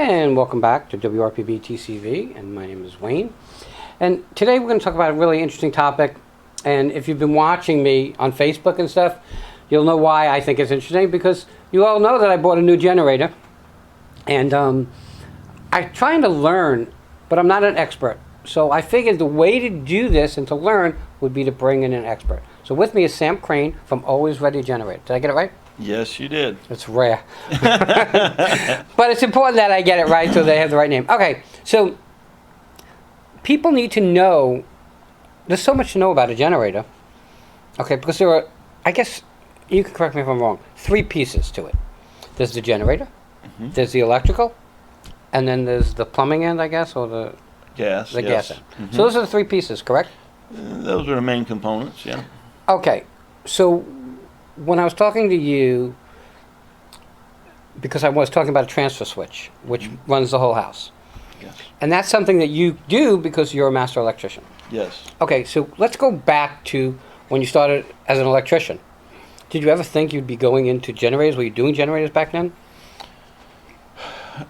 And welcome back to WRPB TCV, and my name is Wayne. And today we're going to talk about a really interesting topic, and if you've been watching me on Facebook and stuff, you'll know why I think it's interesting, because you all know that I bought a new generator, and I'm trying to learn, but I'm not an expert. So I figured the way to do this and to learn would be to bring in an expert. So with me is Sam Crane from Always Ready Generator. Did I get it right? Yes, you did. It's rare. But it's important that I get it right so they have the right name. Okay, so people need to know, there's so much to know about a generator. Okay, because there are, I guess, you can correct me if I'm wrong, 3 pieces to it. There's the generator, there's the electrical, and then there's the plumbing end, I guess, or the gas. Gas end. So those are the 3 pieces, correct? Those are the main components, yeah. Okay, so when I was talking to you, because I was talking about a transfer switch, which runs the whole house. Yes. And that's something that you do because you're a master electrician. Yes. Okay, so let's go back to when you started as an electrician. Did you ever think you'd be going into generators? Were you doing generators back then?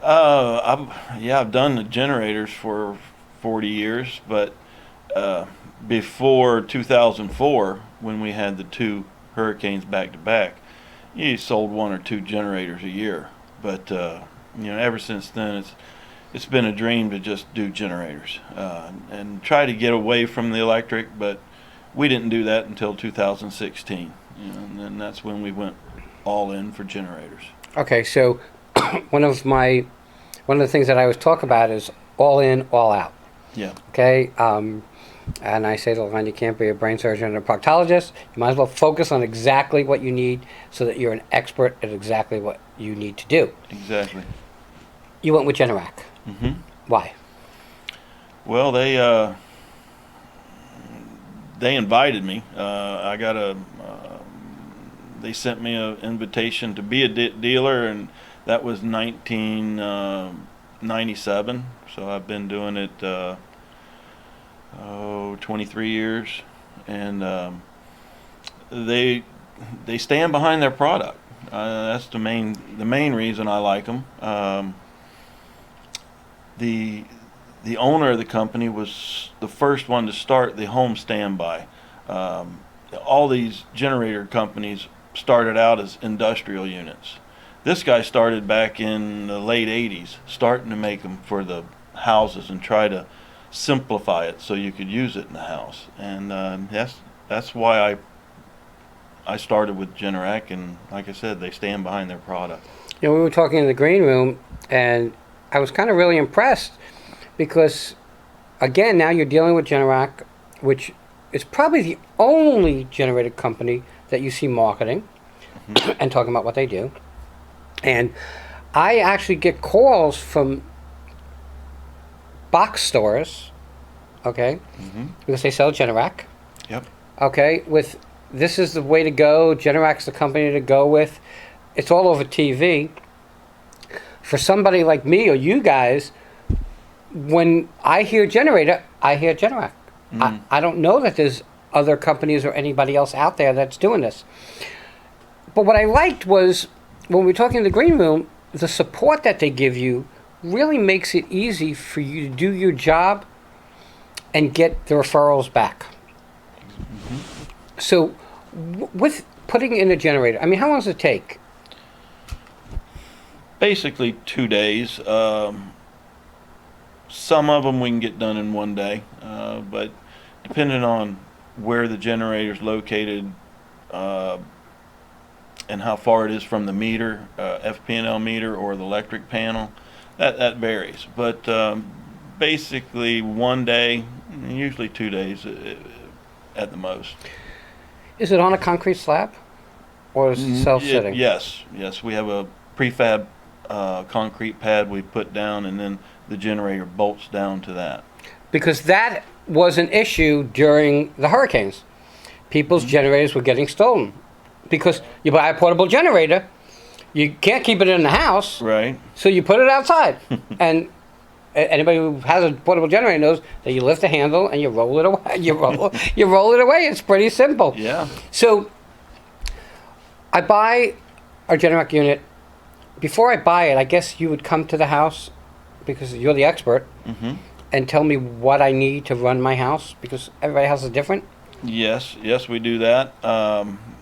I've done the generators for 40 years, but before 2004, when we had the 2 hurricanes back to back, you sold 1 or 2 generators a year. But ever since then, it's been a dream to just do generators and try to get away from the electric. But we didn't do that until 2016, and then that's when we went all in for generators. Okay, so one of the things that I always talk about is all in, all out. Yeah. Okay. And I say to the line, you can't be a brain surgeon and a proctologist. You might as well focus on exactly what you need so that you're an expert at exactly what you need to do. Exactly. You went with Generac. Mm-hmm. Why? Well, they invited me. They sent me an invitation to be a dealer, and that was 1997. So I've been doing it 23 years, and they stand behind their product. That's the main reason I like them. The owner of the company was the first one to start the home standby. All these generator companies started out as industrial units. This guy started back in the late 80s, starting to make them for the houses and try to simplify it so you could use it in the house. And that's why I started with Generac, and like I said, they stand behind their product. We were talking in the green room, and I was kind of really impressed because, again, now you're dealing with Generac, which is probably the only generator company that you see marketing and talking about what they do. And I actually get calls from box stores, okay, because they sell Generac. Yep. Okay, with this is the way to go, Generac's the company to go with. It's all over TV. For somebody like me or you guys, when I hear generator, I hear Generac. I don't know that there's other companies or anybody else out there that's doing this. But what I liked was, when we were talking in the green room, the support that they give you really makes it easy for you to do your job and get the referrals back. So with putting in a generator, I mean, how long does it take? Basically 2 days. Some of them we can get done in 1 day, but depending on where the generator is located and how far it is from the meter, FP&L meter or the electric panel, that varies. But basically 1 day, usually 2 days at the most. Is it on a concrete slab or is it self-sitting? Yes. We have a prefab concrete pad we put down, and then the generator bolts down to that. Because that was an issue during the hurricanes. People's generators were getting stolen. Because you buy a portable generator, you can't keep it in the house, right? So you put it outside. And anybody who has a portable generator knows that you lift the handle and you roll it away. You roll it away. It's pretty simple. Yeah. So I buy a Generac unit. Before I buy it, I guess you would come to the house because you're the expert, Hmm. and tell me what I need to run my house? Because everybody's house is different. Yes, we do that.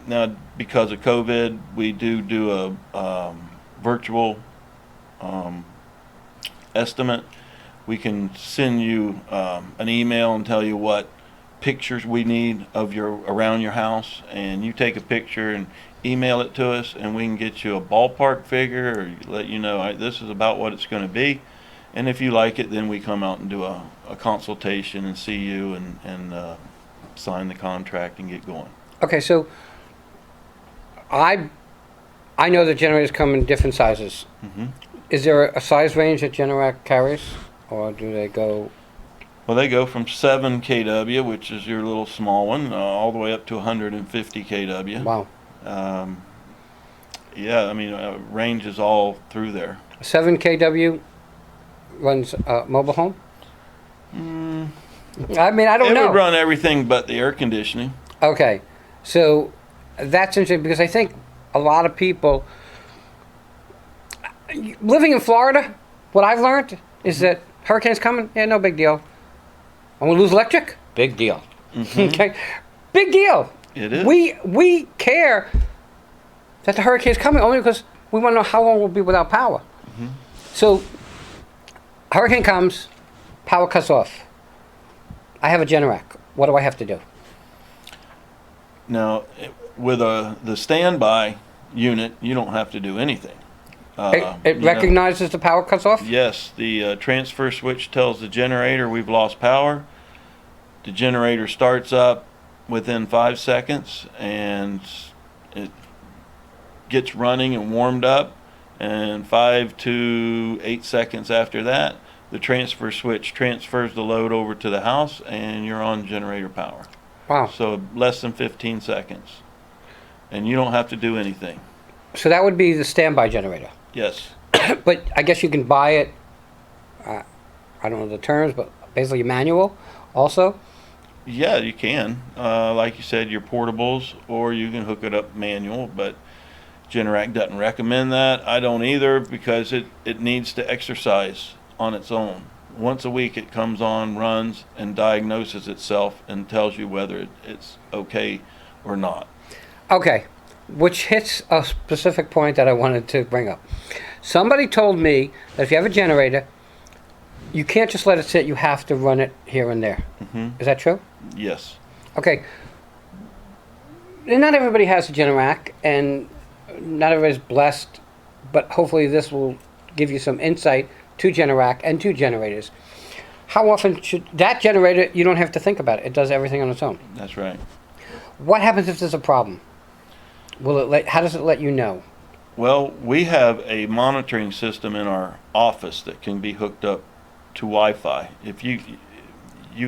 Now, because of COVID, we do a virtual um, estimate. We can send you an email and tell you what pictures we need of your around your house, and you take a picture and email it to us, and we can get you a ballpark figure or let you know, this is about what it's going to be. And if you like it, then we come out and do a consultation and see you and sign the contract and get going. Okay, so I I know the generators come in different sizes. Hmm. Is there a size range that Generac carries, or do they go? Well, they go from 7 kW, which is your little small one, all the way up to 150 kW. Wow, Um, yeah, I mean, range is all through there. 7 kW runs mobile home. Mm, I mean, I don't it know. would run everything but the air conditioning. Okay, so that's interesting because I think a lot of people living in Florida, what I've learned is that hurricanes coming, yeah, no big deal. I'm gonna lose electric, big deal. Mhm. Okay, big deal. It is. We care that the hurricane's coming only because we want to know how long we'll be without power. Mhm. So, hurricane comes, power cuts off. I have a Generac. What do I have to do? Now, with the standby unit, you don't have to do anything. It You know, recognizes the power cuts off? yes, the transfer switch tells the generator we've lost power. The generator starts up within 5 seconds and it gets running and warmed up. And 5 to 8 seconds after that, the transfer switch transfers the load over to the house and you're on generator power. Wow. So less than 15 seconds. And you don't have to do anything. So that would be the standby generator. Yes. But I guess you can buy it, I don't know the terms, but basically manual also. Yeah, you can. Like you said, your portables, or you can hook it up manual, but Generac doesn't recommend that. I don't either because it needs to exercise on its own. Once a week it comes on, runs, and diagnoses itself and tells you whether it's okay or not. Okay, which hits a specific point that I wanted to bring up. Somebody told me that if you have a generator, you can't just let it sit, you have to run it here and there. Hmm. Is that true? Yes. Okay. And not everybody has a Generac, and not everybody's blessed, but hopefully this will give you some insight to Generac and to generators. How often should that generator, you don't have to think about it. It does everything on its own. That's right. What happens if there's a problem? How does it let you know? Well, we have a monitoring system in our office that can be hooked up to Wi-Fi. If you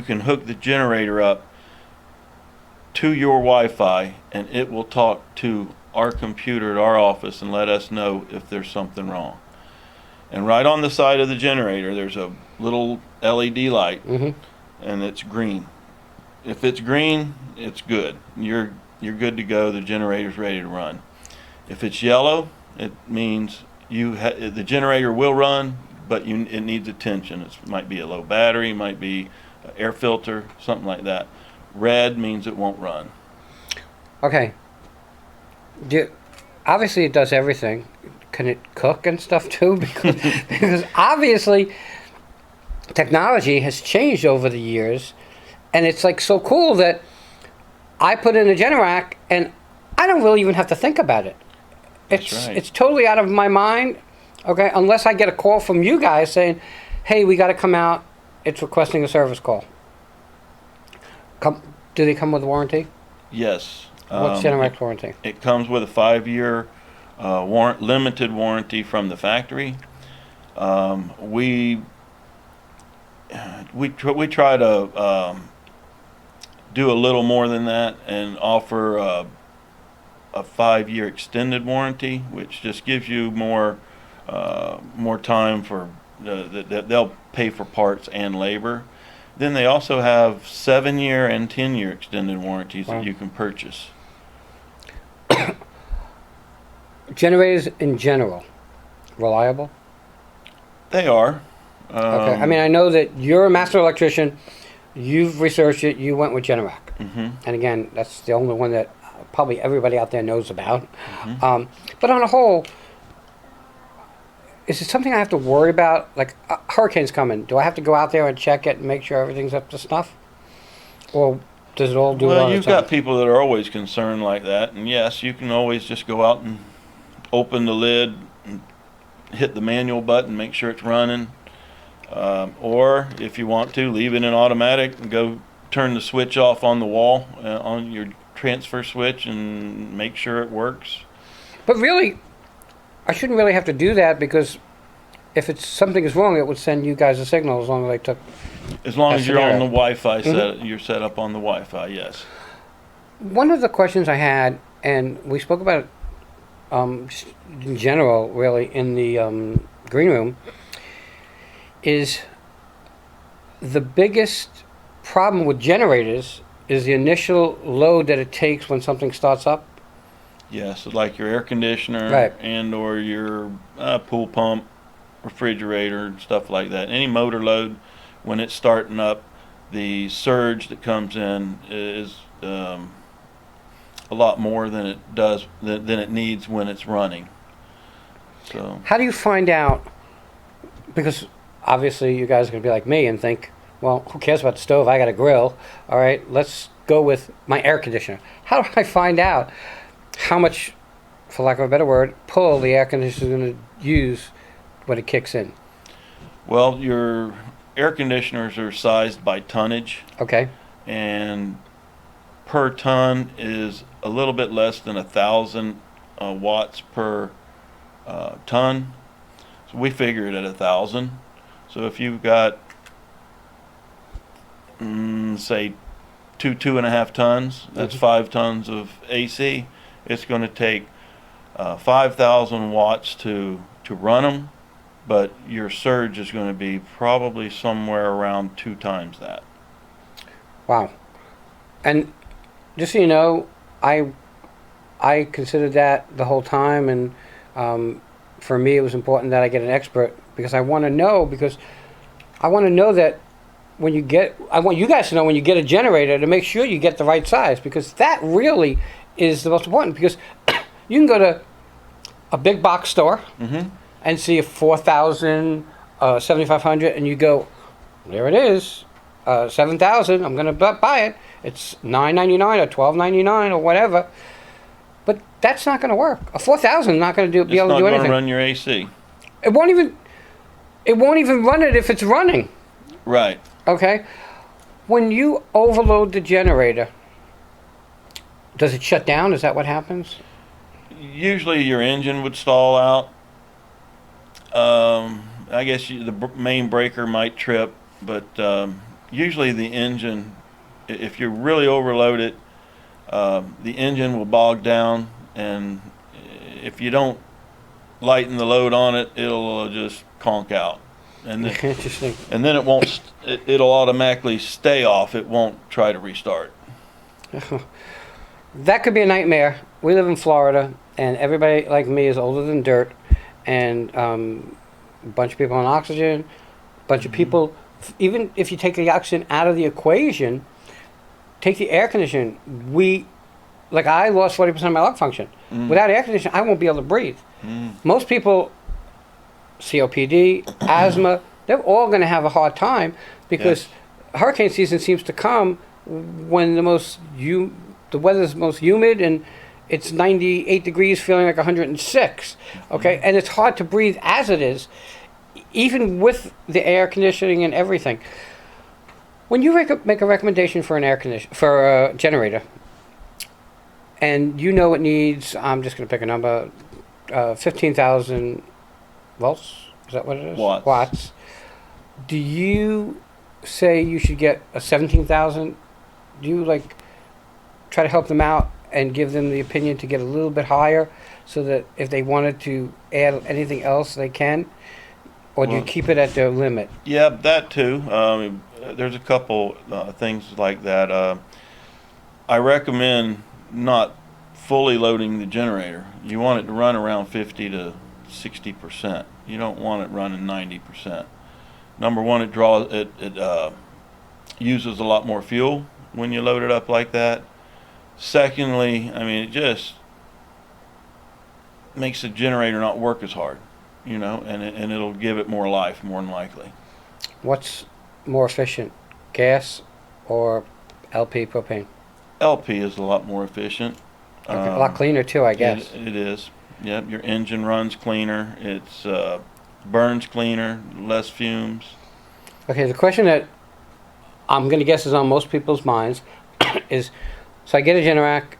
can hook the generator up to your Wi-Fi and it will talk to our computer at our office and let us know if there's something wrong. And right on the side of the generator there's a little LED light Mm-hmm. and it's green. If it's green, it's good. You're good to go. The generator's ready to run. If it's yellow, it means the generator will run, but it needs attention. It might be a low battery, might be an air filter, something like that. Red means it won't run. Okay. Obviously, it does everything. Can it cook and stuff too? Because obviously, technology has changed over the years, and it's like so cool that I put in a Generac and I don't really even have to think about it. That's right. It's totally out of my mind. Okay, unless I get a call from you guys saying, "Hey, we got to come out. It's requesting a service call." Do they come with a warranty? Yes. What's Generac's warranty? It comes with a 5-year limited warranty from the factory. We try to do a little more than that and offer a 5-year extended warranty, which just gives you more time for that they'll pay for parts and labor. Then they also have 7-year and 10-year extended warranties Wow. that you can purchase. Generators in general, reliable? They are. Okay. I mean, I know that you're a master electrician. You've researched it. You went with Generac. Hmm. And again, that's the only one that probably everybody out there knows about. Hmm. But on a whole, is it something I have to worry about? Like, hurricanes coming. Do I have to go out there and check it and make sure everything's up to snuff? Or does it all do it Well, on you've its own? got people that are always concerned like that, and yes, you can always just go out and open the lid and hit the manual button, make sure it's running. Or if you want to, leave it in automatic and go turn the switch off on the wall on your transfer switch and make sure it works. But really, I shouldn't really have to do that because if it's something is wrong, it would send you guys a signal as long as I took. As long That's as you're on scenario. the Wi-Fi you're set up on the Wi-Fi, yes. One of the questions I had, and we spoke about it just in general, really, in the green room, is the biggest problem with generators is the initial load that it takes when something starts up. Yes, like your air conditioner Right. and or your pool pump, refrigerator, and stuff like that. Any motor load, when it's starting up, the surge that comes in is a lot more than it does than it needs when it's running. So How do you find out? Because obviously you guys are going to be like me and think, well, who cares about the stove? I got a grill. All right, let's go with my air conditioner. How do I find out how much, for lack of a better word, pull the air conditioner is going to use when it kicks in? well, your air conditioners are sized by tonnage, Okay. and per ton is a little bit less than 1,000 watts per ton. So we figure it at 1,000. So if you've got, say, two and a half tons, that's 5 tons of AC. It's going to take 5,000 watts to run them, but your surge is going to be probably somewhere around 2 times that. Wow. And just so you know, I considered that the whole time, and for me, it was important that I get an expert because I want to know that when you get, I want you guys to know when you get a generator to make sure you get the right size because that really is the most important because you can go to a big box store Mm-hmm. and see a 4,000, 7,500, and you go, there it is, 7,000. I'm gonna buy it. It's $9.99 or $12.99 or whatever. But that's not gonna work. A 4,000 is not gonna be It's able not to do going to anything. run your AC. It won't even run it if it's running. Right. Okay. When you overload the generator, does it shut down? Is that what happens? Usually your engine would stall out. I guess the main breaker might trip, but usually the engine, if you really overload it, the engine will bog down, and if you don't lighten the load on it, it'll just conk out, and then, Interesting. and then it won't. It'll automatically stay off. It won't try to restart. That could be a nightmare. We live in Florida, and everybody like me is older than dirt, and a bunch of people on oxygen, a bunch of people. Even if you take the oxygen out of the equation, take the air conditioning. I lost 40% of my lung function. Without air conditioning, I won't be able to breathe. Most people, COPD, asthma, they're all going to have a hard time because hurricane season seems to come when the weather's most humid and it's 98 degrees feeling like 106. Okay, and it's hard to breathe as it is, even with the air conditioning and everything. When you make a recommendation for a generator, and you know it needs, I'm just going to pick a number, 15,000 volts. Is that what it is? Watts. Do you say you should get a 17,000? Do you try to help them out and give them the opinion to get a little bit higher, so that if they wanted to add anything else, they can? Or do you keep it at their limit? Yeah, that too. There's a couple things like that. I recommend not fully loading the generator. You want it to run around 50 to 60%. You don't want it running 90%. Number one, it uses a lot more fuel when you load it up like that. Secondly, I mean, it just makes the generator not work as hard, and it'll give it more life, more than likely. What's more efficient, gas or LP propane? LP is a lot more efficient. Okay, a lot cleaner too, I guess. It is. Yep, your engine runs cleaner. It's burns cleaner, less fumes. Okay, the question that I'm going to guess is on most people's minds is, so I get a Generac,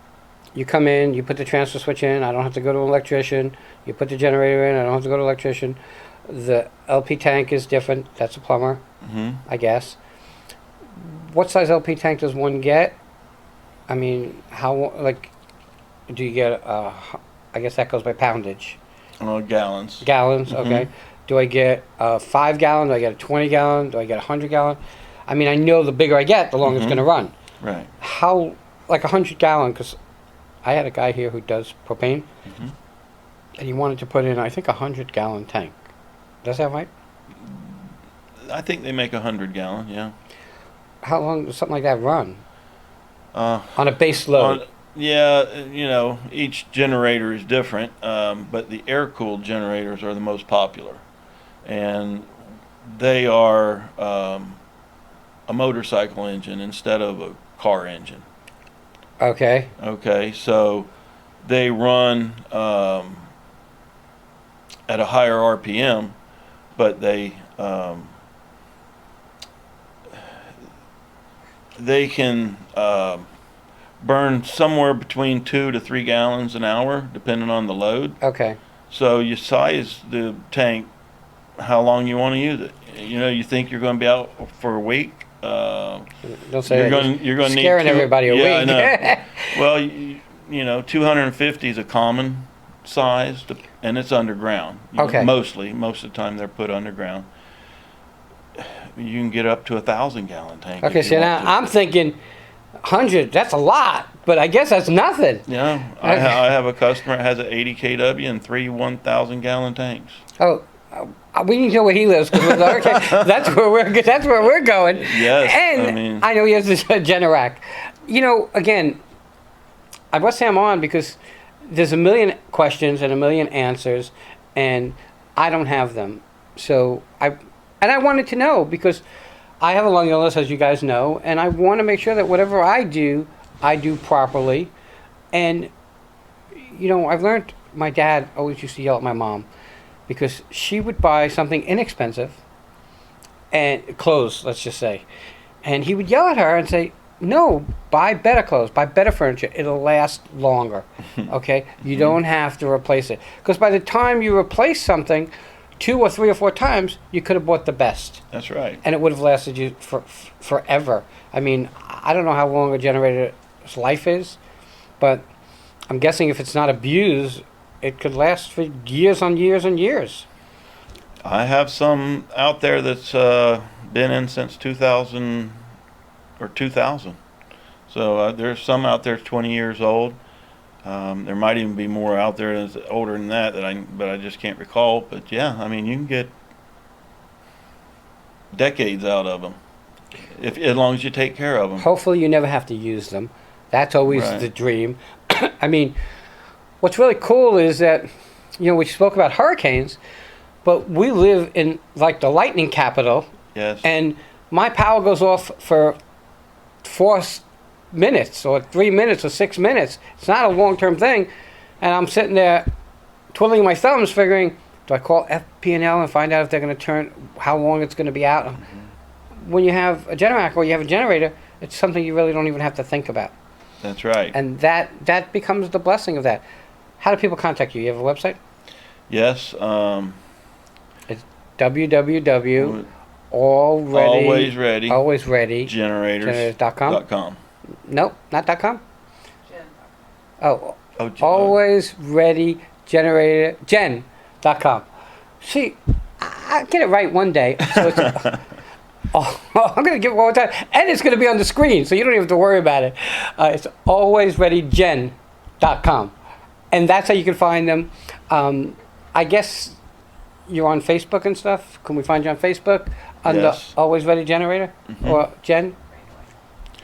you come in, you put the transfer switch in, I don't have to go to an electrician, you put the generator in, I don't have to go to an electrician. The LP tank is different, that's a plumber, I guess. What size LP tank does one get? I mean, how, like, do you get, I guess that goes by poundage. Gallons. Gallons, okay. Do I get a 5 gallon? Do I get a 20 gallon? Do I get a 100 gallon? I mean, I know the bigger I get, the longer it's going to run. Right. How, like a 100 gallon, because I had a guy here who does propane, and he wanted to put in, I think, a 100 gallon tank. Does that right? I think they make 100 gallon, yeah. How long does something like that run? On a base load? Yeah, each generator is different, but the air-cooled generators are the most popular. And they are a motorcycle engine instead of a car engine. Okay. Okay, so they run at a higher RPM, but they can burn somewhere between 2 to 3 gallons an hour, depending on the load. Okay. So you size the tank how long you want to use it. You think you're going to be out for a week. Don't say you're going to need scaring everybody a week. I know. Well, 250 is a common size, and it's underground. Okay. Most of the time they're put underground. You can get up to 1,000 gallon tank. Okay, so now I'm thinking 100, that's a lot, but I guess that's nothing. Yeah, I have a customer that has an 80 kW and 3 1,000 gallon tanks. Oh, we need to know where he lives, because that's where we're going. Yes, and I know he has this Generac. Again, I brought Sam on because there's a million questions and a million answers, and I don't have them. So I wanted to know, because I have a lung illness, as you guys know, and I want to make sure that whatever I do properly. And I've learned, my dad always used to yell at my mom, because she would buy something inexpensive, and clothes, let's just say, and he would yell at her and say, no, buy better clothes, buy better furniture, it'll last longer. Okay, you don't have to replace it, because by the time you replace something 2 or 3 or 4 times, you could have bought the best. That's right. And it would have lasted you forever. I mean, I don't know how long a generator's life is, but I'm guessing if it's not abused, it could last for years on years and years. I have some out there that's been in since 2000 or 2000. So there's some out there 20 years old. There might even be more out there that's older than that but I just can't recall. But yeah, I mean, you can get decades out of them as long as you take care of them. Hopefully, you never have to use them. That's always Right. the dream. I mean, what's really cool is that we spoke about hurricanes, but we live in like the lightning capital, Yes. and my power goes off for 4 minutes or 3 minutes or 6 minutes. It's not a long-term thing, and I'm sitting there twiddling my thumbs figuring, do I call FP&L and find out if they're going to turn, how long it's going to be out? When you have a Generac or you have a generator, it's something you really don't even have to think about. That's right. And that becomes the blessing of that. How do people contact you? You have a website? Yes. It's www. Always ready. Generators.com. .com. Nope, not .com. Oh, Oh, always ready generator gen.com. See, I get it right one day. So it's, I'm going to give it one more time, and it's going to be on the screen, so you don't even have to worry about it. It's alwaysreadygen.com, and that's how you can find them. I guess you're on Facebook and stuff? Can we find you on Facebook under Yes. Always Ready Generator or Jen?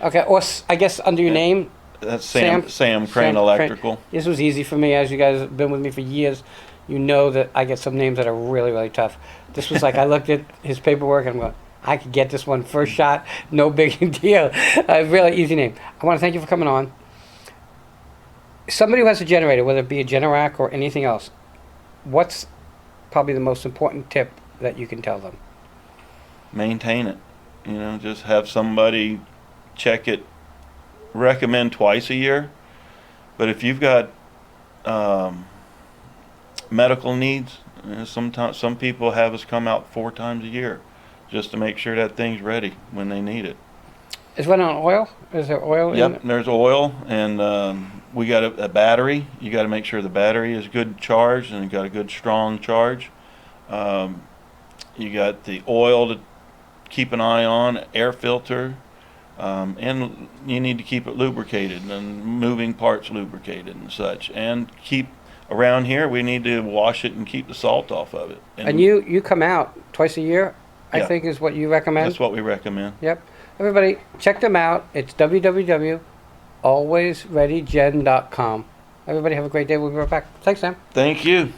Okay, or I guess under your name. That's Sam Crane Sam Electrical. This was easy for me, as you guys have been with me for years. You know that I get some names that are really, really tough. This was like I looked at his paperwork and I'm going, I could get this one first shot, no big deal. A really easy name. I want to thank you for coming on. Somebody who has a generator, whether it be a Generac or anything else, what's probably the most important tip that you can tell them? Maintain it. You know, just have somebody check it. Recommend twice a year, but if you've got medical needs, sometimes some people have us come out 4 times a year just to make sure that thing's ready when they need it. Is it on oil? Is there oil in Yep, it? there's oil, and we got a battery. You got to make sure the battery is good charged and got a good strong charge. You got the oil to keep an eye on, air filter, and you need to keep it lubricated and moving parts lubricated and such. And keep around here, we need to wash it and keep the salt off of it. And you come out twice a year, I Yeah. think is what you recommend? That's what we recommend. Yep. Everybody, check them out. It's www.alwaysreadygen.com. Everybody have a great day. We'll be right back. Thanks, Sam. Thank you.